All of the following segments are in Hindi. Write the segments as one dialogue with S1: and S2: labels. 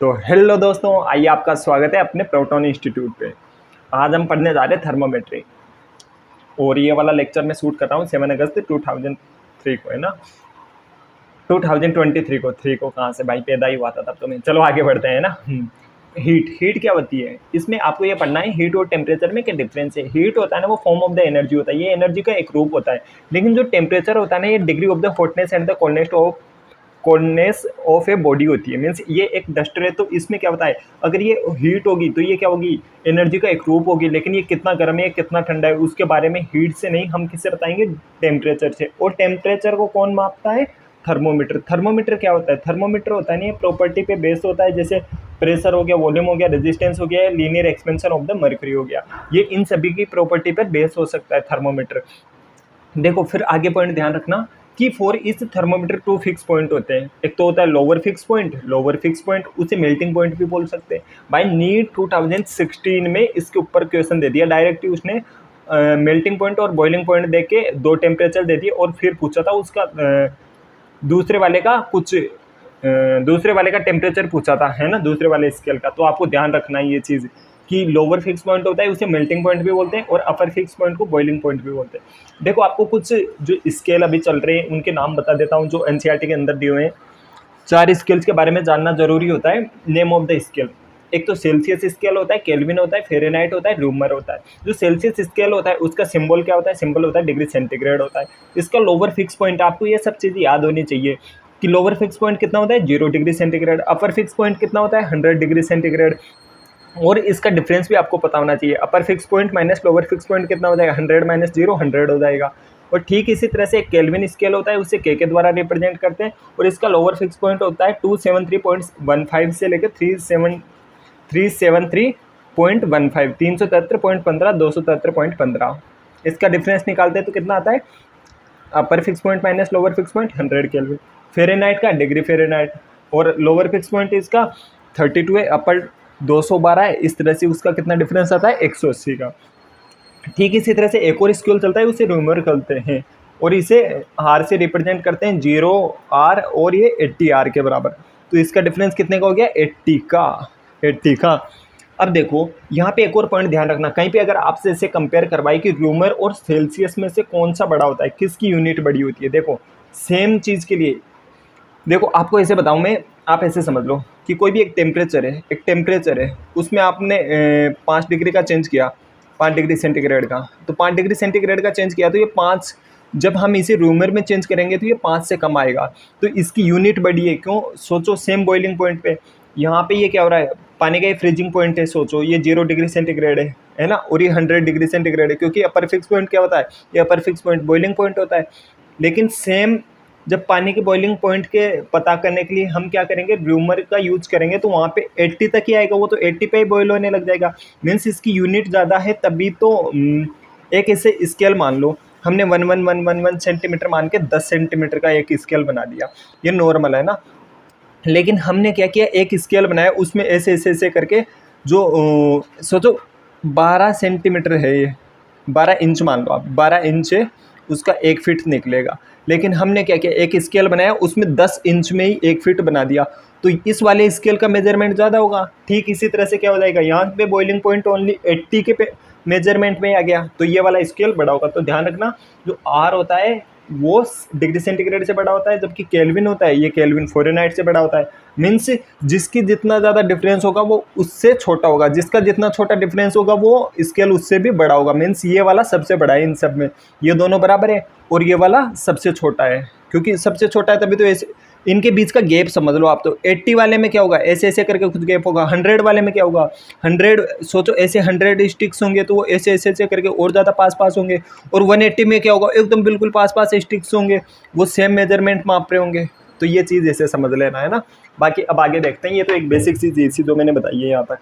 S1: तो हेलो दोस्तों, आइए आपका स्वागत है अपने प्रोटॉन इंस्टीट्यूट पे। आज हम पढ़ने जा रहे हैं थर्मोमेट्री और ये वाला लेक्चर मैं शूट कर रहा हूँ 7 अगस्त 2003 को, है ना। 2023 को, 3 को कहाँ से भाई पैदा ही हुआ था तब तो मैं। चलो आगे बढ़ते हैं ना। हीट क्या होती है, इसमें आपको ये पढ़ना है हीट और टेम्परेचर में क्या डिफरेंस है। हीट होता है ना, वो फॉर्म ऑफ द एनर्जी होता है, ये एनर्जी का एक रूप होता है। लेकिन जो टेम्परेचर होता है ना, ये degree of the hotness and the coldness of a body होती है। मीन्स ये एक डस्टर है, तो इसमें क्या होता है, अगर ये हीट होगी तो ये क्या होगी, एनर्जी का एक रूप होगी। लेकिन ये कितना गर्म है, कितना ठंडा है, उसके बारे में हीट से नहीं, हम किससे बताएंगे, टेम्परेचर से। और टेम्परेचर को कौन मापता है, थर्मोमीटर। थर्मोमीटर क्या होता है, थर्मोमीटर होता है नहीं, प्रॉपर्टी पे बेस्ड होता है। जैसे प्रेशर हो गया, वॉल्यूम हो गया, रेजिस्टेंस हो गया, linear expansion of the mercury हो गया, ये इन सभी की प्रॉपर्टी पर बेस हो सकता है थर्मोमीटर। देखो फिर आगे पॉइंट ध्यान रखना कि फॉर इस थर्मोमीटर 2 फिक्स पॉइंट होते हैं। एक तो होता है लोअर फिक्स पॉइंट, उसे मेल्टिंग पॉइंट भी बोल सकते हैं। भाई नीट 2016 में इसके ऊपर क्वेश्चन दे दिया डायरेक्ट ही, उसने मेल्टिंग पॉइंट और बॉइलिंग पॉइंट दे के 2 टेम्परेचर दे दिए और फिर पूछा था उसका दूसरे वाले का टेम्परेचर पूछा था, है ना, दूसरे वाले स्केल का। तो आपको ध्यान रखना है ये चीज़ कि लोअर फिक्स पॉइंट होता है उसे मेल्टिंग पॉइंट भी बोलते हैं और अपर फिक्स पॉइंट को बॉइलिंग पॉइंट भी बोलते हैं। देखो आपको कुछ जो स्केल अभी चल रहे हैं उनके नाम बता देता हूँ, जो एनसीईआरटी के अंदर दिए हुए हैं। 4 स्केल्स के बारे में जानना जरूरी होता है, नेम ऑफ द स्केल। एक तो सेल्सियस स्केल होता है, केल्विन होता है, फ़ारेनहाइट होता है, र्यूमर होता है। जो सेल्सियस स्केल होता है उसका सिंबल क्या होता है, सिंबल होता है डिग्री सेंटीग्रेड होता है। इसका लोअर फिक्स पॉइंट, आपको ये सब चीज़ याद होनी चाहिए कि लोअर फिक्स पॉइंट कितना होता है, 0 डिग्री सेंटीग्रेड। अपर फिक्स पॉइंट कितना होता है, 100 डिग्री सेंटीग्रेड। और इसका डिफरेंस भी आपको पता होना चाहिए, अपर fix point minus lower fix point कितना हो जाएगा, 100 माइनस 0 100 हो जाएगा। और ठीक इसी तरह से एक केल्विन स्केल होता है, उसे के द्वारा रिप्रेजेंट करते हैं और इसका लोअर फिक्स पॉइंट होता है 273.15 से लेकर 373.15, 373.15, 273.15। इसका डिफरेंस निकालते हैं तो कितना आता है, अपर fix point minus lower fix point 100 kelvin. Fahrenheit का डिग्री फ़ारेनहाइट, और लोअर फिक्स पॉइंट इसका 32 है, अपर 212 है। इस तरह से उसका कितना डिफरेंस आता है, 180 का। ठीक इसी तरह से एक और स्केल चलता है, उसे र्यूमर कहते हैं और इसे आर से रिप्रेजेंट करते हैं, 0 आर और ये 80 आर के बराबर। तो इसका डिफरेंस कितने का हो गया, 80 का। अब देखो यहाँ पे एक और पॉइंट ध्यान रखना, कहीं पे अगर आपसे इसे कंपेयर करवाए कि र्यूमर और सेल्सियस में से कौन सा बड़ा होता है, किसकी यूनिट बड़ी होती है। देखो सेम चीज़ के लिए, देखो आपको ऐसे बताऊं मैं, आप ऐसे समझ लो कि कोई भी एक टेम्परेचर है, उसमें आपने 5 डिग्री का चेंज किया, 5 डिग्री सेंटीग्रेड का। तो 5 डिग्री सेंटीग्रेड का चेंज किया तो ये 5, जब हम इसे रूमर में चेंज करेंगे तो ये 5 से कम आएगा। तो इसकी यूनिट बड़ी है, क्यों, सोचो सेम बॉइलिंग पॉइंट पे, यहाँ पे ये क्या हो रहा है, पानी का ये फ्रीजिंग पॉइंट है, सोचो ये 0 डिग्री सेंटीग्रेड है ना, और ये 100 डिग्री सेंटीग्रेड है, क्योंकि अपर फिक्स पॉइंट क्या होता है, ये अपर फिक्स पॉइंट बॉइलिंग पॉइंट होता है। लेकिन सेम जब पानी के बॉइलिंग पॉइंट के पता करने के लिए हम क्या करेंगे, र्यूमर का यूज करेंगे, तो वहाँ पे 80 तक ही आएगा, वो तो 80 पे ही बॉयल होने लग जाएगा। मीन्स इसकी यूनिट ज़्यादा है, तभी तो एक ऐसे स्केल मान लो, हमने 1 सेंटीमीटर मान के 10 सेंटीमीटर का एक स्केल बना दिया, ये नॉर्मल है ना। लेकिन हमने क्या किया, एक स्केल बनाया, उसमें ऐसे ऐसे ऐसे करके, जो सोचो 12 सेंटीमीटर है, ये 12 इंच मान लो आप, 12 इंच है, उसका 1 फीट निकलेगा। लेकिन हमने क्या किया, एक स्केल बनाया, उसमें 10 इंच में ही 1 फीट बना दिया, तो इस वाले स्केल का मेजरमेंट ज़्यादा होगा। ठीक इसी तरह से क्या हो जाएगा, यहाँ पे बॉइलिंग पॉइंट ओनली 80 के पे मेजरमेंट में आ गया, तो ये वाला स्केल बड़ा होगा। तो ध्यान रखना, जो आर होता है वो डिग्री सेंटीग्रेड से बड़ा होता है, जबकि केल्विन होता है, ये केल्विन फ़ारेनहाइट से बड़ा होता है। मीन्स जिसकी जितना ज़्यादा डिफरेंस होगा वो उससे छोटा होगा, जिसका जितना छोटा डिफरेंस होगा वो स्केल उससे भी बड़ा होगा। मीन्स ये वाला सबसे बड़ा है इन सब में, ये दोनों बराबर है, और ये वाला सबसे छोटा है, क्योंकि सबसे छोटा है तभी तो ऐसे इनके बीच का गैप समझ लो आप। तो 80 वाले में क्या होगा, ऐसे ऐसे करके कुछ गैप होगा। 100 वाले में क्या होगा, 100 सोचो ऐसे 100 स्टिक्स होंगे तो वो ऐसे ऐसे ऐसे करके और ज़्यादा पास पास होंगे। और 180 में क्या होगा, एकदम बिल्कुल पास पास स्टिक्स होंगे, वो सेम मेजरमेंट माप रहे होंगे। तो ये चीज़ ऐसे समझ लेना है ना। बाकी अब आगे देखते हैं, ये तो एक बेसिक सी चीज़ थी जो मैंने बताई है यहाँ तक।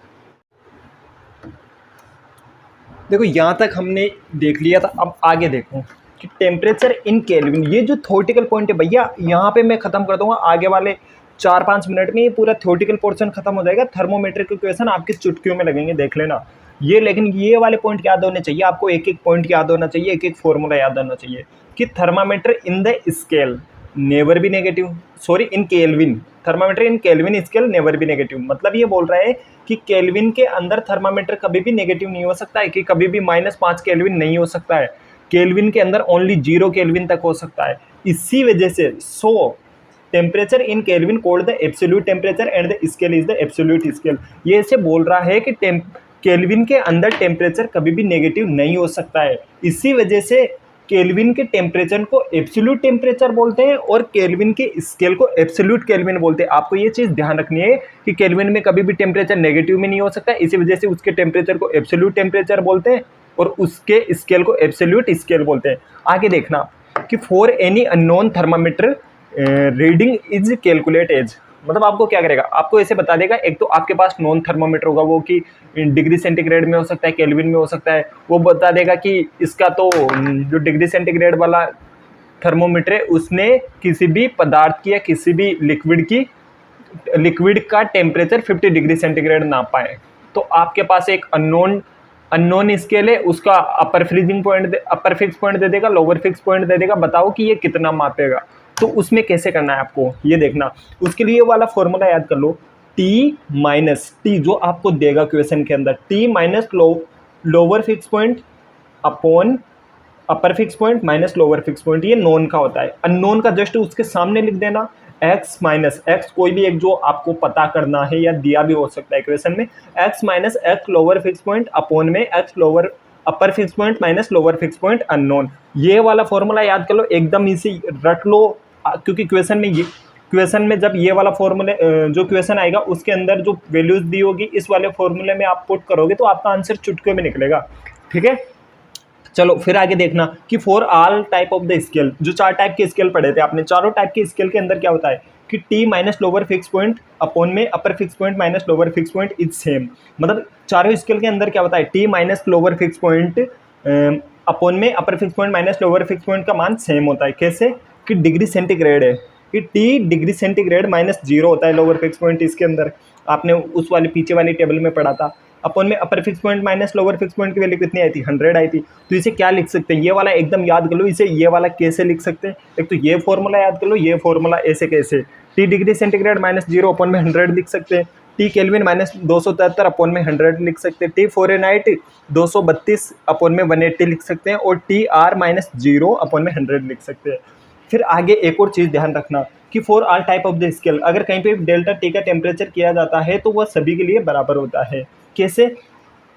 S1: देखो यहाँ तक हमने देख लिया था, अब आगे देखो कि टेम्परेचर इन केल्विन, ये जो थ्योरेटिकल पॉइंट है भैया, यहाँ पे मैं ख़त्म कर दूंगा। आगे वाले 4-5 मिनट में ये पूरा थ्योरेटिकल पोर्शन खत्म हो जाएगा। थर्मोमीटर के क्वेश्चन आपके चुटकियों में लगेंगे, देख लेना ये। लेकिन ये वाले पॉइंट याद होने चाहिए आपको, एक एक पॉइंट याद होना चाहिए, एक एक फॉर्मूला याद होना चाहिए कि thermometer in the scale, never be negative, sorry in kelvin, thermometer in kelvin scale never be negative. मतलब ये बोल रहा है कि केल्विन के अंदर थर्मामीटर कभी भी नेगेटिव नहीं हो सकता है, कि कभी भी -5 केल्विन नहीं हो सकता है, केल्विन के अंदर ओनली 0 केल्विन तक हो सकता है। इसी वजह से सो temperature in kelvin called the absolute temperature and the scale is the absolute scale. ये ऐसे बोल रहा है कि केल्विन के अंदर टेम्परेचर कभी भी नेगेटिव नहीं हो सकता है। इसी वजह से केल्विन के टेम्परेचर को एब्सोल्यूट टेम्परेचर बोलते हैं और केल्विन के स्केल को एब्सोल्यूट केल्विन बोलते हैं। आपको ये चीज़ ध्यान रखनी है कि केल्विन में कभी भी टेम्परेचर नेगेटिव में नहीं हो सकता, इसी वजह से उसके टेम्परेचर को एब्सोल्यूट टेम्परेचर बोलते हैं और उसके स्केल को एब्सोल्यूट स्केल बोलते हैं। आगे देखना कि for any unknown thermometer reading is calculate as. मतलब आपको क्या करेगा, आपको ऐसे बता देगा, एक तो आपके पास नॉन थर्मामीटर होगा वो कि डिग्री सेंटीग्रेड में हो सकता है, केल्विन में हो सकता है, वो बता देगा कि इसका तो जो डिग्री सेंटीग्रेड वाला थर्मोमीटर है उसने किसी भी पदार्थ की या किसी भी लिक्विड का टेम्परेचर 50 डिग्री सेंटीग्रेड नापा है। तो आपके पास एक अननोन स्केल है, उसका अपर फिक्स पॉइंट दे देगा, लोअर फिक्स पॉइंट दे देगा, बताओ कि ये कितना मापेगा। तो उसमें कैसे करना है आपको ये देखना। उसके लिए वाला फॉर्मूला याद कर लो, टी माइनस टी जो आपको देगा क्वेश्चन के अंदर, T minus lower fix point upon अपर fix point minus lower fix point, ये नोन का होता है। अननोन का जस्ट उसके सामने लिख देना, x माइनस एक्स, कोई भी एक जो आपको पता करना है या दिया भी हो सकता है क्वेश्चन में, x minus x lower fix point upon में x lower upper fix point minus lower fix point unknown. ये वाला फॉर्मूला याद कर लो, एकदम इसी रट लो, क्योंकि क्वेश्चन में जब ये वाला फॉर्मूले जो क्वेश्चन आएगा उसके अंदर जो वैल्यूज दी होगी इस वाले फॉर्मूले में आप पुट करोगे तो आपका आंसर चुटकी में निकलेगा। ठीक है, चलो फिर आगे देखना कि for all type of the scale, जो 4 टाइप के स्केल पढ़े थे आपने, चारों टाइप के स्केल के अंदर क्या होता है कि T minus lower fix point upon में upper fix point minus lower fix point is same. मतलब चारों स्केल के अंदर क्या होता है, T minus lower fix point upon में upper fix point minus lower fix point का मान सेम होता है। कैसे कि डिग्री सेंटीग्रेड है कि टी डिग्री सेंटीग्रेड -0 होता है लोअर फिक्स पॉइंट, इसके अंदर आपने उस वाले पीछे वाली टेबल में पढ़ा था। अपॉन में upper fix point minus lower fix point की वैल्यू कितनी आई थी, 100 आई थी। तो इसे क्या लिख सकते हैं, ये वाला एकदम याद कर लो, इसे ये वाला कैसे लिख सकते हैं, एक तो ये फॉर्मूला याद कर लो, ये फॉर्मूला ऐसे कैसे, टी डिग्री सेंटीग्रेड -0 अपॉन में 100 लिख सकते हैं, टी केल्विन -273 अपॉन में 100 लिख सकते हैं, टी फ़ारेनहाइट 232 अपॉन में 180 लिख सकते हैं और टी आर -0 अपॉन में 100 लिख सकते हैं। फिर आगे एक और चीज़ ध्यान रखना कि for all type of the scale, अगर कहीं पे डेल्टा टी का टेम्परेचर किया जाता है तो वह सभी के लिए बराबर होता है। कैसे,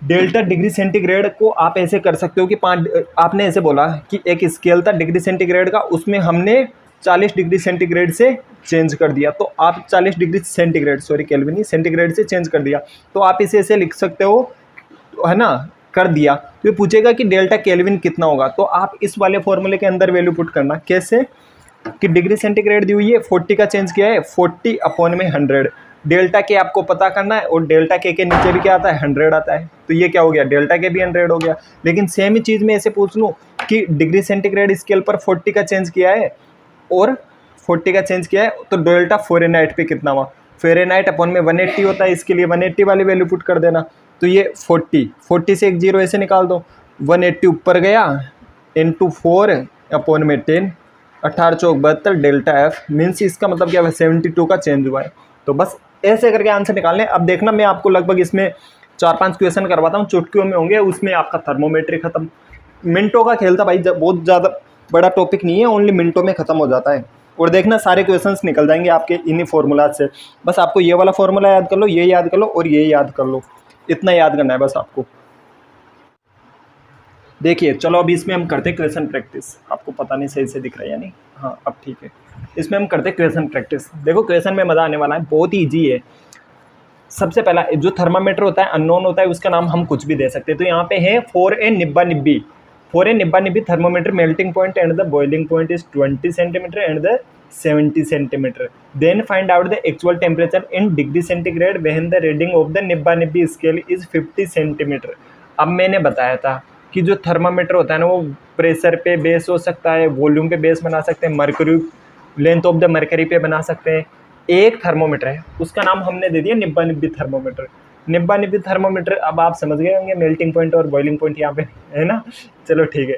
S1: डेल्टा डिग्री सेंटीग्रेड को आप ऐसे कर सकते हो कि आपने ऐसे बोला कि एक स्केल था डिग्री सेंटीग्रेड का, उसमें हमने 40 डिग्री सेंटीग्रेड से चेंज कर दिया, तो आप 40 डिग्री सेंटीग्रेड, सॉरी केल्विन नहीं, सेंटीग्रेड से चेंज कर दिया, तो आप इसे ऐसे लिख सकते हो, है ना, कर दिया। तो ये पूछेगा कि डेल्टा केल्विन कितना होगा, तो आप इस वाले फॉर्मूले के अंदर वैल्यू पुट करना। कैसे कि डिग्री सेंटीग्रेड दी हुई है, 40 का चेंज किया है, 40 अपॉन में 100, डेल्टा के आपको पता करना है और डेल्टा के नीचे भी क्या आता है, 100 आता है, तो ये क्या हो गया, डेल्टा के भी 100 हो गया। लेकिन सेम ही चीज़ में ऐसे पूछ लूँ कि डिग्री सेंटीग्रेड स्केल पर 40 का चेंज किया है और 40 का चेंज किया है, तो डेल्टा फ़ारेनहाइट पे कितना हुआ, फ़ारेनहाइट अपॉन में 180 होता है, इसके लिए 180 वाली वैल्यू पुट कर देना। तो ये 40 से एक जीरो ऐसे निकाल दो, 180 ऊपर गया इंटू 4 अपॉन में 10, 18 चौक 72 डेल्टा एफ, मीन्स इसका मतलब क्या है, 72 का चेंज हुआ है। तो बस ऐसे करके आंसर निकालने। अब देखना मैं आपको लगभग इसमें 4-5 क्वेश्चन करवाता हूँ, चुटकियों में होंगे, उसमें आपका थर्मोमेट्री खत्म। मिनटों का खेल था भाई, बहुत ज़्यादा बड़ा टॉपिक नहीं है, ओनली मिनटों में ख़त्म हो जाता है। और देखना सारे क्वेश्चंस निकल जाएंगे आपके इन्हीं फॉर्मूला से। बस आपको ये वाला फॉर्मूला याद कर लो, ये याद कर लो और ये याद कर लो, इतना याद करना है बस आपको। देखिए चलो अभी इसमें हम करते हैं क्वेश्चन प्रैक्टिस। आपको पता नहीं सही से दिख रहा है या नहीं, हाँ अब ठीक है। इसमें हम करते हैं क्वेश्चन प्रैक्टिस। देखो क्वेश्चन में मज़ा आने वाला है, बहुत ही ईजी है। सबसे पहला जो थर्मामीटर होता है अननोन होता है, उसका नाम हम कुछ भी दे सकते हैं। तो यहाँ पे है फॉर ए निब्बा निब्बी thermometer melting point and the boiling point is 20 centimetre and the 70 centimetre. Then find out the actual temperature in degree centigrade when the reading of the निब्बी स्केल इज 50 सेंटीमीटर। अब मैंने बताया था कि जो थर्मामीटर होता है ना, वो प्रेशर पे बेस हो सकता है, वॉल्यूम पे बेस बना सकते हैं, mercury length of the mercury पे बना सकते हैं। एक थर्मोमीटर है, उसका नाम हमने दे दिया निब्बी थर्मोमीटर। निब्बी थर्मोमीटर अब आप समझ गए होंगे, मेल्टिंग पॉइंट और बॉइलिंग पॉइंट यहाँ पे है ना। चलो ठीक है,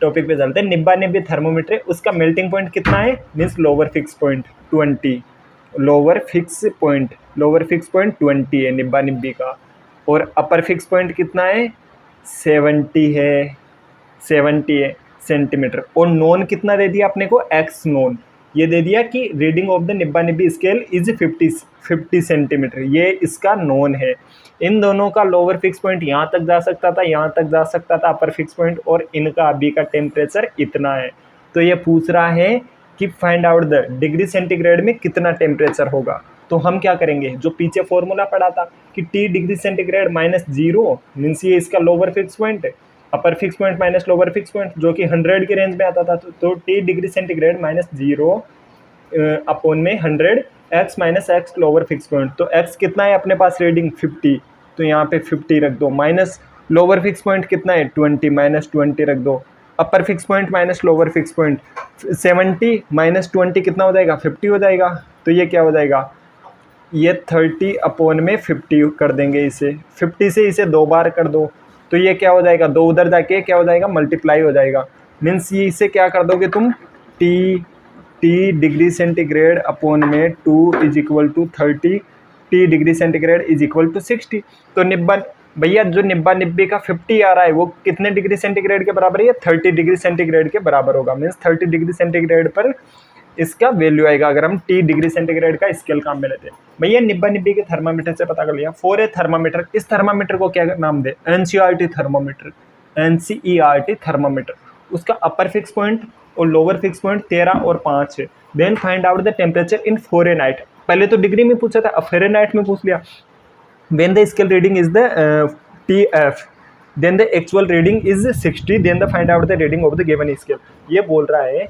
S1: टॉपिक पे चलते हैं। निब्बा निब्बी थर्मोमीटर है, उसका मेल्टिंग पॉइंट कितना है, means lower fix point 20, lower fix point 20 है निब्बा निब्बी का, और अपर फिक्स पॉइंट कितना है 70 है सेंटीमीटर। और नोन कितना दे दिया अपने को, एक्स नोन ये दे दिया कि रीडिंग ऑफ द निब्बा निब्बी स्केल इज 50 सेंटीमीटर, ये इसका नोन है। इन दोनों का लोअर फिक्स पॉइंट यहाँ तक जा सकता था, यहाँ तक जा सकता था अपर फिक्स पॉइंट, और इनका अभी का टेम्परेचर इतना है। तो ये पूछ रहा है कि find out the degree centigrade में कितना टेम्परेचर होगा। तो हम क्या करेंगे, जो पीछे फॉर्मूला पढ़ा था कि T डिग्री सेंटीग्रेड -0 मीन्स ये इसका लोअर फिक्स पॉइंट है, अपर fix point minus lower fix point जो कि 100 की रेंज में आता था। तो T डिग्री सेंटीग्रेड -0 अपॉन में 100 x minus x lower fix point. तो x कितना है अपने पास रीडिंग 50, तो यहाँ पे 50 रख दो, माइनस लोअर फिक्स पॉइंट कितना है 20, माइनस 20 रख दो, अपर fix point minus lower fix point 70 minus 20 कितना हो जाएगा 50 हो जाएगा। तो ये क्या हो जाएगा, ये 30 अपॉन में 50 कर देंगे इसे, 50 से इसे 2 बार कर दो, तो ये क्या हो जाएगा, 2 उधर जाके क्या हो जाएगा मल्टीप्लाई हो जाएगा। मीन्स ये इसे क्या कर दोगे तुम, T डिग्री सेंटीग्रेड अपॉन में 2 is equal to 30, T degree centigrade is equal to 60। तो निब्बा भैया जो निब्बा निब्बी का 50 आ रहा है वो कितने डिग्री सेंटीग्रेड के बराबर है, 30 डिग्री सेंटीग्रेड के बराबर होगा। मीन्स 30 डिग्री सेंटीग्रेड पर इसका वैल्यू आएगा अगर हम T डिग्री सेंटीग्रेड का स्केल काम में लेते हैं। भैया निब्बा निब्बी के थर्मामीटर से पता कर लिया। 4A थर्मामीटर, इस थर्मामीटर को क्या नाम दे, NCERT थर्मामीटर, NCERT थर्मामीटर। उसका अपर फिक्स पॉइंट और लोअर फिक्स पॉइंट 13 और 5 है। Then find out the temperature in Fahrenheit, पहले तो डिग्री में पूछा था, अब फ़ारेनहाइट में पूछ लिया। When the scale reading is the TF, then the actual reading is 60, then the find out the reading of the given scale. ये बोल रहा है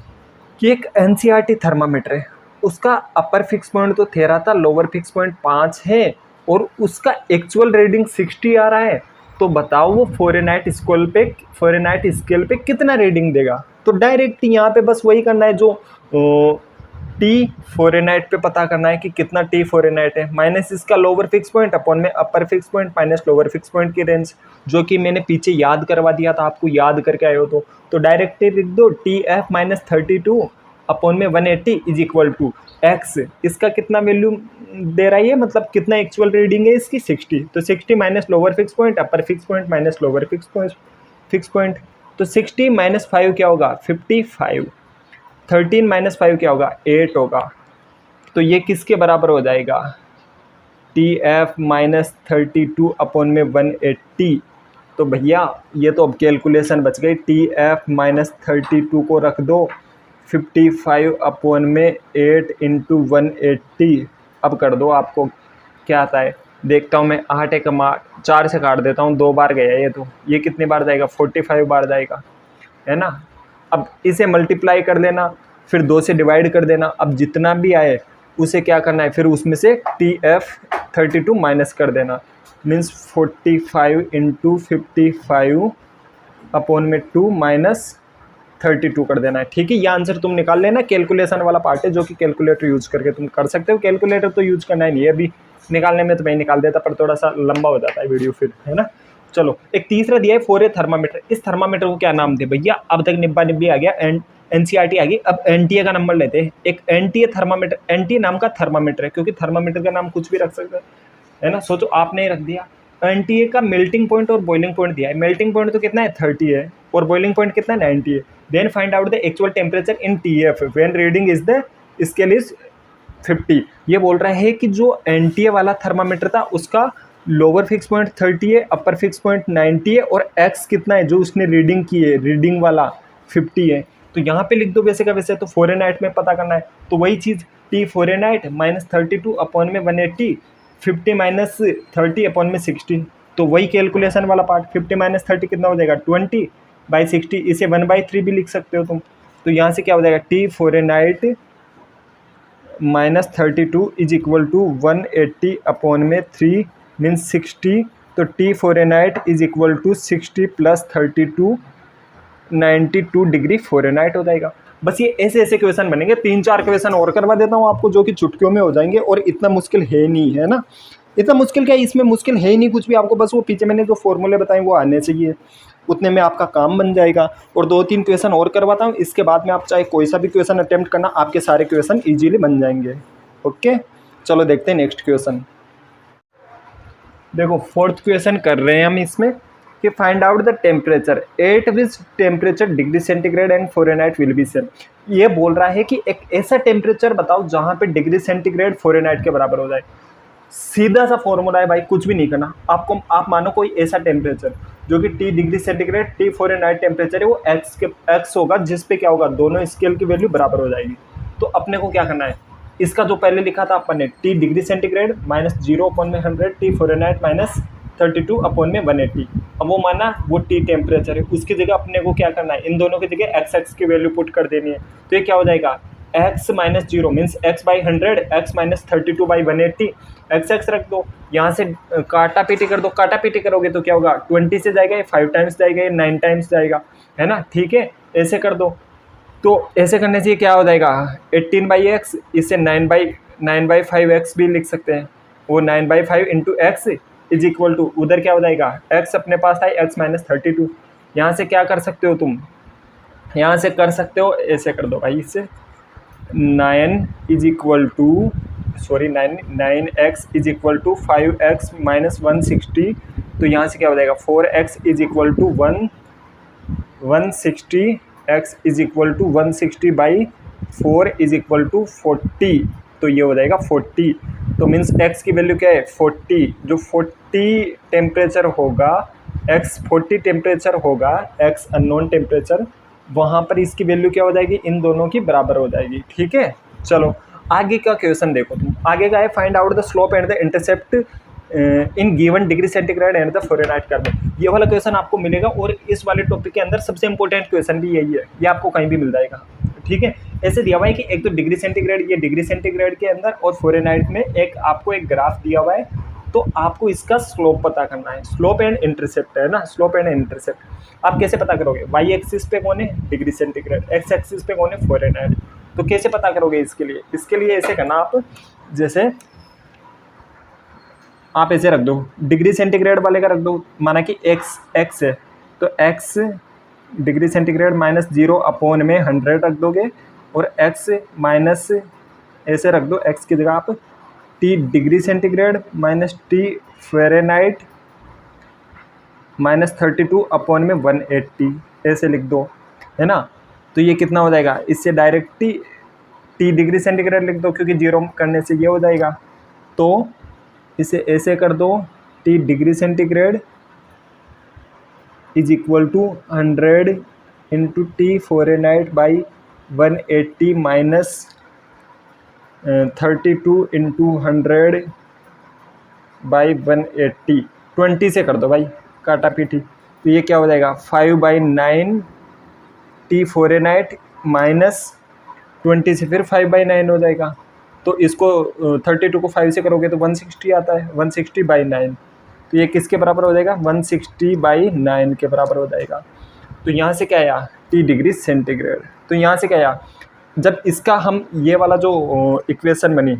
S1: कि एक NCERT थर्मामीटर है, उसका अपर फिक्स पॉइंट तो 13 था, लोअर फिक्स पॉइंट 5 है, और उसका एक्चुअल रीडिंग 60 आ रहा है। तो बताओ वो फ़ारेनहाइट स्केल पे कितना रीडिंग देगा। तो डायरेक्ट यहाँ पे बस वही करना है जो T फ़ारेनहाइट पे पता करना है कि कितना T फ़ारेनहाइट है, माइनस इसका लोअर फिक्स पॉइंट अपॉन में upper fix point minus lower fix point की रेंज, जो कि मैंने पीछे याद करवा दिया था, आपको याद करके आए हो तो डायरेक्ट लिख दो TF माइनस 32 अपॉन में 180 इज इक्वल टू x, इसका कितना वैल्यू दे रहा है, मतलब कितना एक्चुअल रीडिंग है इसकी 60। तो 60 माइनस लोअर फिक्स पॉइंट अपर fix point minus lower fix point, तो 60 माइनस 5 क्या होगा 55, 13 माइनस 5 क्या होगा 8 होगा। तो ये किसके बराबर हो जाएगा, TF माइनस 32 अपॉन में 180। तो भैया ये तो अब कैलकुलेशन बच गई, TF माइनस 32 को रख दो 55 अपॉन में 8 इंटू 180, अब कर दो आपको क्या आता है, देखता हूँ मैं 8 एक 4 से काट देता हूँ, 2 बार गया ये, तो ये कितनी बार जाएगा 45 बार जाएगा, है ना। अब इसे मल्टीप्लाई कर लेना, फिर 2 से डिवाइड कर देना, अब जितना भी आए उसे क्या करना है, फिर उसमें से TF 32 माइनस कर देना। मीन्स 45 इंटू 55 अपॉन में 2 माइनस 32 कर देना है। ठीक है, ये आंसर तुम निकाल लेना, कैलकुलेशन वाला पार्ट है जो कि कैलकुलेटर यूज करके तुम कर सकते हो। कैलकुलेटर तो यूज करना ही नहीं है, अभी निकालने में तो मैं निकाल देता, पर थोड़ा सा लंबा हो जाता है वीडियो फिर, है ना। चलो एक तीसरा दिया है 4A थर्मामीटर, इस थर्मामीटर को क्या नाम दे भैया, अब तक निब्बा निब्बी आ गया, NCERT आ गई, अब NTA का नंबर लेते हैं। एक NTA थर्मामीटर, NTA नाम का थर्मामीटर है, क्योंकि थर्मामीटर का नाम कुछ भी रख सकते है ना, सोचो आपने रख दिया। NTA का मेल्टिंग पॉइंट और बॉइलिंग पॉइंट दिया है, मेल्टिंग पॉइंट तो कितना है 30 है, और बॉइलिंग पॉइंट कितना है 90 है। Then find out the actual temperature in TF when reading is the scale is 50। ये बोल रहा है कि जो NTA वाला थर्मामीटर था उसका लोअर फिक्स पॉइंट 30 है, अपर फिक्स पॉइंट 90 है, और x कितना है जो उसने रीडिंग की है, रीडिंग वाला 50 है। तो यहाँ पे लिख दो वैसे का वैसे, तो फ़ारेनहाइट में पता करना है, तो वही चीज़ T फ़ारेनहाइट माइनस 32 अपॉन में 180, 50 माइनस 30 अपॉन में 60, तो वही कैलकुलेशन वाला पार्ट। 50 माइनस 30 कितना हो जाएगा 20/60, इसे 1/3 भी लिख सकते हो तुम। तो यहाँ से क्या हो जाएगा T Fahrenheit minus 32 is equal to 180 upon में 3 मीन्स 60। तो T Fahrenheit is equal to 60 plus 32 92 degree Fahrenheit हो जाएगा। बस ये ऐसे ऐसे क्वेश्चन बनेंगे, 3-4 क्वेश्चन और करवा देता हूँ आपको जो कि चुटकियों में हो जाएंगे, और इतना मुश्किल है नहीं, है ना। इतना मुश्किल क्या है इसमें, मुश्किल है ही नहीं कुछ भी, आपको बस वो पीछे मैंने जो फॉर्मूले बताए वो आने चाहिए। उतने में आपका काम बन जाएगा। और 2-3 क्वेश्चन और करवाता हूँ, इसके बाद में आप चाहे कोई सा भी क्वेश्चन अटेम्प्ट करना, आपके सारे क्वेश्चन ईजिली बन जाएंगे। ओके, चलो देखते हैं नेक्स्ट क्वेश्चन। देखो 4th क्वेश्चन कर रहे हैं हम इसमें कि find out the temperature at which temperature degree centigrade and Fahrenheit will be same. ये बोल रहा है कि एक ऐसा टेम्परेचर बताओ जहाँ पे डिग्री सेंटीग्रेड फ़ारेनहाइट के बराबर हो जाए। सीधा सा फॉर्मूला है भाई, कुछ भी नहीं करना आपको। आप मानो कोई ऐसा टेम्परेचर जो कि T degree centigrade T Fahrenheit temperature है, वो एक्स होगा, जिस पे क्या होगा, दोनों स्केल की वैल्यू बराबर हो जाएगी। तो अपने को क्या करना है, इसका जो पहले लिखा था अपन ने T degree centigrade minus 0/100 T Fahrenheit minus 32/180, अब वो माना वो T टेम्परेचर है, उसकी जगह अपने को क्या करना है, इन दोनों की जगह एक्स की वैल्यू पुट कर देनी है। तो ये क्या हो जाएगा, x minus 0 means x/100 x minus 32/180, x रख दो, यहाँ से काटा पीटी कर दो। काटा पीटी करोगे तो क्या होगा, 20 से जाएगा, ये 5 टाइम्स जाएगा, ये 9 टाइम्स जाएगा, है ना। ठीक है, ऐसे कर दो। तो ऐसे करने से क्या हो जाएगा, 18/x, इसे 9/5x भी लिख सकते हैं। वो 9/5 into X is equal to, उधर क्या हो जाएगा, x अपने पास था x माइनस 32। यहाँ से क्या कर सकते हो तुम, यहाँ से कर सकते हो, ऐसे कर दो भाई, इससे 9 is equal to 9x is equal to 5x minus 160। तो यहाँ से क्या हो जाएगा, 4x is equal to 160, x is equal to 160/4 is equal to 40। तो ये हो जाएगा 40। तो मीन्स x की वैल्यू क्या है, 40। जो 40 टेम्परेचर होगा, x 40 टेम्परेचर होगा, x अननोन टेम्परेचर, वहाँ पर इसकी वैल्यू क्या हो जाएगी, इन दोनों की बराबर हो जाएगी। ठीक है, चलो आगे का क्वेश्चन देखो तुम। आगे का है find out the slope and the intercept in given degree centigrade and the Fahrenheit curve. ये वाला क्वेश्चन आपको मिलेगा, और इस वाले टॉपिक के अंदर सबसे इंपॉर्टेंट क्वेश्चन भी यही है, ये आपको कहीं भी मिल जाएगा। ठीक है, ऐसे दिया हुआ है कि एक तो डिग्री सेंटीग्रेड, ये डिग्री सेंटीग्रेड के अंदर, और फ़ारेनहाइट में एक आपको एक ग्राफ दिया हुआ है, तो आपको इसका स्लोप पता करना है। स्लोप एंड इंटरसेप्ट है ना, स्लोप एंड इंटरसेप्ट आप कैसे पता करोगे, वाई एक्सिस पे कौन है, डिग्री सेंटीग्रेड, एक्स एक्सिस पे कौन है, फ़ारेनहाइट। तो कैसे पता करोगे इसके लिए ऐसे करना, आप जैसे आप ऐसे रख दो, डिग्री सेंटीग्रेड वाले का रख दो, माना कि एक्स है, तो एक्स डिग्री सेंटीग्रेड माइनस 0/100 रख दोगे, और एक्स माइनस ऐसे रख दो, एक्स की जगह आप T degree centigrade minus T Fahrenheit minus 32/180 ऐसे लिख दो, है ना। तो ये कितना हो जाएगा, इससे डायरेक्ट T डिग्री सेंटीग्रेड लिख दो, क्योंकि 0 करने से ये हो जाएगा। तो इसे ऐसे कर दो, T degree centigrade is equal to 100 into T Fahrenheit minus 32 into 100/180, 20 से कर दो भाई, काटा पीटी। तो ये क्या हो जाएगा, 5/9 T फ़ारेनहाइट माइनस 20 से फिर 5/9 हो जाएगा। तो इसको 32 को 5 से करोगे तो 160 आता है, 160/9। तो ये किसके बराबर हो जाएगा, 160/9 के बराबर हो जाएगा। तो यहाँ से क्या आया, T डिग्री सेंटीग्रेड। तो यहाँ से क्या आया, जब इसका हम ये वाला जो इक्वेशन बनी,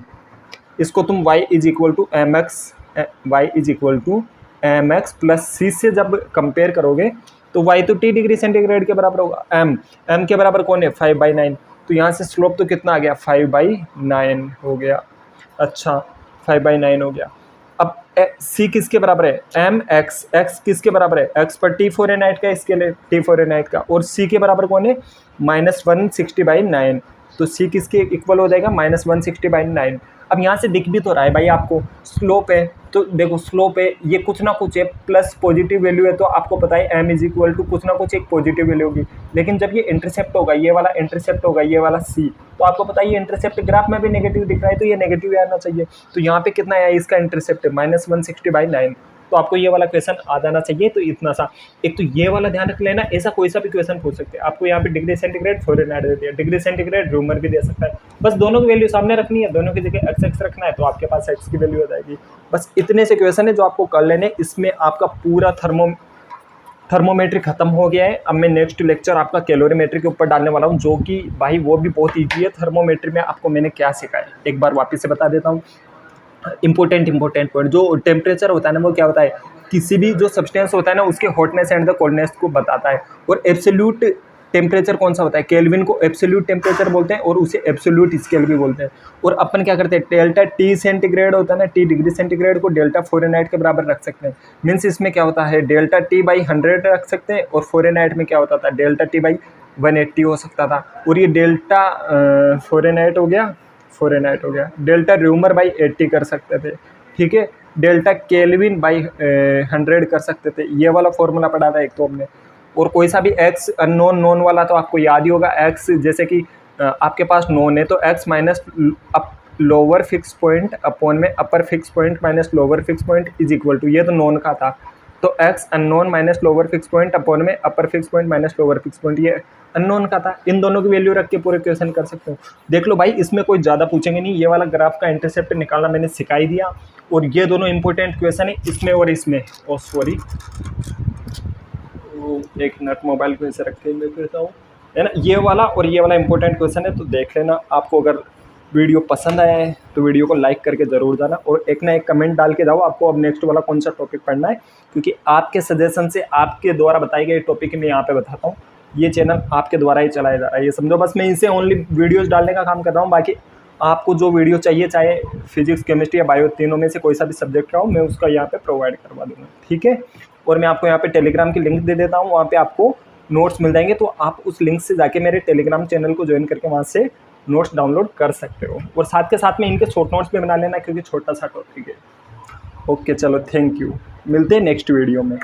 S1: इसको तुम y is equal to M X plus C से जब कंपेयर करोगे, तो y तो T डिग्री सेंटीग्रेड के बराबर होगा, m के बराबर कौन है, 5/9। तो यहाँ से स्लोप तो कितना आ गया, 5/9 हो गया। अच्छा, 5/9 हो गया। अब c किसके बराबर है, एम एक्स किसके बराबर है, x पर T फ़ारेनहाइट का स्केल है, T फ़ारेनहाइट का, और c के बराबर कौन है, माइनस 160/9। तो c किसके इक्वल हो जाएगा, माइनस 160/9। अब यहाँ से दिख भी तो रहा है भाई आपको, स्लोप है, तो देखो स्लोप है, ये कुछ ना कुछ है, प्लस पॉजिटिव वैल्यू है, तो आपको पता है m इज इक्वल टू कुछ ना कुछ एक पॉजिटिव वैल्यू होगी। लेकिन जब ये इंटरसेप्ट होगा, ये वाला इंटरसेप्ट होगा, ये वाला c, तो आपको पता है ये इंटरसेप्ट ग्राफ में भी नेगेटिव दिख रहा है, तो ये नेगेटिव आना चाहिए। तो यहाँ पे कितना आया, इसका इंटरसेप्ट माइनस 160/9। तो आपको ये वाला क्वेश्चन आ जाना चाहिए। तो इतना सा, एक तो ये वाला ध्यान रख लेना, ऐसा कोई सा भी क्वेश्चन पूछ सकते हैं आपको। यहाँ पे डिग्री सेंटीग्रेड फ़ारेनहाइट दे दिया, डिग्री सेंटीग्रेड रूमर भी दे सकता है, बस दोनों की वैल्यू सामने रखनी है, दोनों की जगह x रखना है, तो आपके पास x की वैल्यू हो जाएगी। बस इतने से क्वेश्चन है जो आपको कर लेने, इसमें आपका पूरा थर्मोमेट्री खत्म हो गया है। अब मैं नेक्स्ट लेक्चर आपका कैलोरीमेट्री के ऊपर डालने वाला हूँ, जो कि भाई वो भी बहुत ईजी है। थर्मोमेट्री में आपको मैंने क्या सिखाया, एक बार वापस से बता देता हूँ। इंपॉर्टेंट पॉइंट, जो टेम्परेचर होता है ना वो क्या होता है, किसी भी जो सब्सटेंस होता है ना उसके हॉटनेस एंड द कोल्डनेस को बताता है। और एब्सोल्यूट टेम्परेचर कौन सा होता है, केल्विन को एब्सोल्यूट टेम्परेचर बोलते हैं और उसे एब्सोल्यूट स्केल भी बोलते हैं। और अपन क्या करते हैं, डेल्टा टी सेंटीग्रेड होता है ना, टी डिग्री सेंटीग्रेड को डेल्टा फ़ारेनहाइट के बराबर रख सकते हैं। मीन्स इसमें क्या होता है, डेल्टा टी बाई 100 रख सकते हैं और फ़ारेनहाइट में क्या होता था, डेल्टा टी बाई 180 हो सकता था। और ये डेल्टा फ़ारेनहाइट हो गया, डेल्टा र्यूमर बाई 80 कर सकते थे, ठीक है। डेल्टा केल्विन बाई 100 कर सकते थे। ये वाला फॉर्मूला पढ़ा था एक तो हमने। और कोई सा भी एक्स अननोन नोन वाला तो आपको याद ही होगा। एक्स जैसे कि आपके पास नोन है तो X minus lower fix point upon में upper fix point minus lower fix point is equal to, ये तो नोन का था, तो X unknown minus lower fix point upon में upper fix point minus lower fix point, ये अननोन का था। इन दोनों की वैल्यू रख के पूरे क्वेश्चन कर सकते हो। देख लो भाई, इसमें कोई ज़्यादा पूछेंगे नहीं। ये वाला ग्राफ का इंटरसेप्ट निकालना मैंने सिखा ही दिया। और ये दोनों इंपॉर्टेंट क्वेश्चन है इसमें और इसमें। ओ सॉरी, एक मिनट, मोबाइल को ऐसे रख के मैं कहता हूँ, है ना। ये वाला और ये वाला इंपॉर्टेंट क्वेश्चन है, तो देख लेना। आपको अगर वीडियो पसंद आया है तो वीडियो को लाइक करके ज़रूर जाना और एक ना एक कमेंट डाल के जाओ आपको अब नेक्स्ट वाला कौन सा टॉपिक पढ़ना है, क्योंकि आपके सजेशन से, आपके द्वारा बताए गए टॉपिक मैं यहाँ पे बताता हूँ। ये चैनल आपके द्वारा ही चलाया जा रहा है, ये समझो। बस मैं इसे ओनली वीडियोज़ डालने का काम कर रहा हूँ। बाकी आपको जो वीडियो चाहिए, चाहे फिजिक्स, केमिस्ट्री या बायो, तीनों में से कोई सा भी सब्जेक्ट का हो, मैं उसका यहाँ पे प्रोवाइड करवा दूँगा, ठीक है। और मैं आपको यहाँ पे टेलीग्राम की लिंक दे देता हूँ, वहाँ पे आपको नोट्स मिल जाएंगे। तो आप उस लिंक से जाके मेरे टेलीग्राम चैनल को ज्वाइन करके वहाँ से नोट्स डाउनलोड कर सकते हो। और साथ के साथ में इनके शॉर्ट नोट्स भी बना लेना, क्योंकि छोटा सा टॉपिक है। ओके चलो, थैंक यू, मिलते हैं नेक्स्ट वीडियो में।